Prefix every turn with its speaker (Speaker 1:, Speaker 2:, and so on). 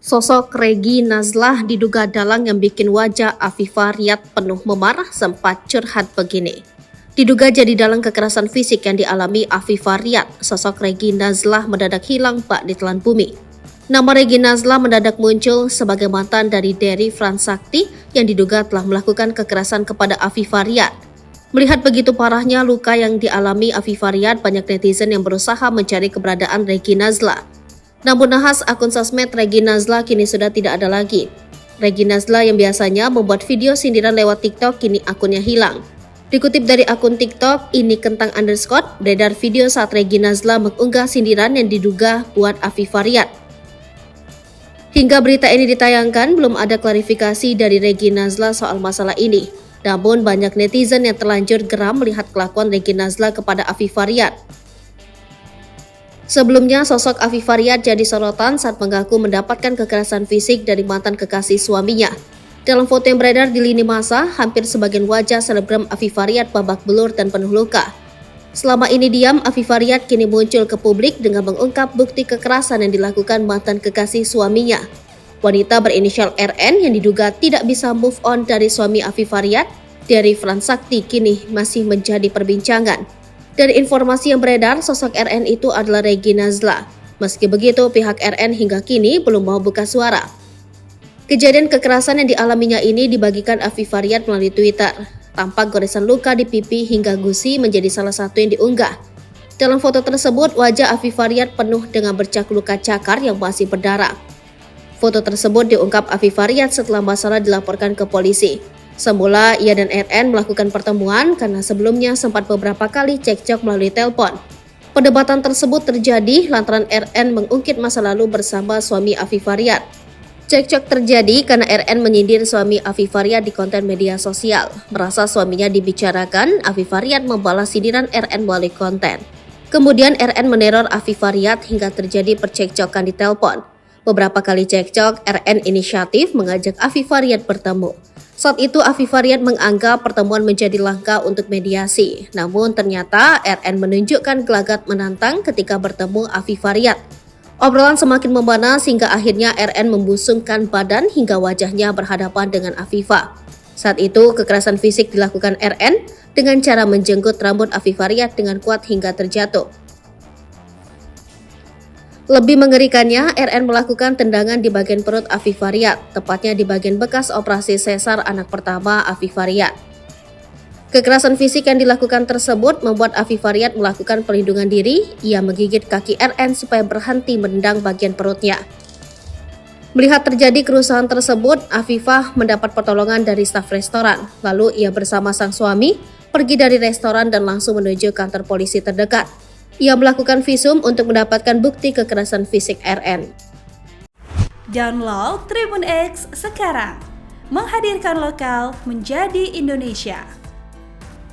Speaker 1: Sosok Regi Nazlah diduga dalang yang bikin wajah Afifah Riyad penuh memarah sempat curhat begini. Diduga jadi dalang kekerasan fisik yang dialami Afifah Riyad, sosok Regi Nazlah mendadak hilang bak ditelan bumi. Nama Regi Nazlah mendadak muncul sebagai mantan dari Dery Fransakti yang diduga telah melakukan kekerasan kepada Afifah Riyad. Melihat begitu parahnya luka yang dialami Afifah Riyad, banyak netizen yang berusaha mencari keberadaan Regi Nazlah. Namun nahas akun sosmed Regi Nazlah kini sudah tidak ada lagi. Regi Nazlah yang biasanya membuat video sindiran lewat TikTok kini akunnya hilang. Dikutip dari akun TikTok ini kentang underscore, beredar video saat Regi Nazlah mengunggah sindiran yang diduga buat Afifah Riyad. Hingga berita ini ditayangkan, belum ada klarifikasi dari Regi Nazlah soal masalah ini. Namun banyak netizen yang terlanjur geram melihat kelakuan Regi Nazlah kepada Afifah Riyad. Sebelumnya, sosok Afifah Riyad jadi sorotan saat mengaku mendapatkan kekerasan fisik dari mantan kekasih suaminya. Dalam foto yang beredar di lini masa, hampir sebagian wajah selebgram Afifah Riyad babak belur dan penuh luka. Selama ini diam, Afifah Riyad kini muncul ke publik dengan mengungkap bukti kekerasan yang dilakukan mantan kekasih suaminya. Wanita berinisial RN yang diduga tidak bisa move on dari suami Afifah Riyad, Dery Fransakti, kini masih menjadi perbincangan. Dari informasi yang beredar, sosok RN itu adalah Regi Nazlah. Meski begitu, pihak RN hingga kini belum mau buka suara. Kejadian kekerasan yang dialaminya ini dibagikan Afifah Riyad melalui Twitter. Tampak goresan luka di pipi hingga gusi menjadi salah satu yang diunggah. Dalam foto tersebut, wajah Afifah Riyad penuh dengan bercak luka cakar yang masih berdarah. Foto tersebut diungkap Afifah Riyad setelah masalah dilaporkan ke polisi. Semula ia dan RN melakukan pertemuan karena sebelumnya sempat beberapa kali cekcok melalui telepon. Perdebatan tersebut terjadi lantaran RN mengungkit masa lalu bersama suami Afifah Riyad. Cekcok terjadi karena RN menyindir suami Afifah Riyad di konten media sosial. Merasa suaminya dibicarakan, Afifah Riyad membalas sindiran RN melalui konten. Kemudian RN meneror Afifah Riyad hingga terjadi percekcokan di telepon. Beberapa kali cekcok, RN inisiatif mengajak Afifah Riyad bertemu. Saat itu Afifah Riyad menganggap pertemuan menjadi langkah untuk mediasi. Namun ternyata RN menunjukkan gelagat menantang ketika bertemu Afifah Riyad. Obrolan semakin memanas hingga akhirnya RN membusungkan badan hingga wajahnya berhadapan dengan Afifah. Saat itu kekerasan fisik dilakukan RN dengan cara menjenggot rambut Afifah Riyad dengan kuat hingga terjatuh. Lebih mengerikannya, RN melakukan tendangan di bagian perut Afifah Riyad, tepatnya di bagian bekas operasi sesar anak pertama Afifah Riyad. Kekerasan fisik yang dilakukan tersebut membuat Afifah Riyad melakukan perlindungan diri. Ia menggigit kaki RN supaya berhenti menendang bagian perutnya. Melihat terjadi kerusuhan tersebut, Afifah mendapat pertolongan dari staf restoran. Lalu ia bersama sang suami pergi dari restoran dan langsung menuju kantor polisi terdekat. Ia melakukan visum untuk mendapatkan bukti kekerasan fisik RN.
Speaker 2: Download Tribun X sekarang, menghadirkan lokal menjadi Indonesia.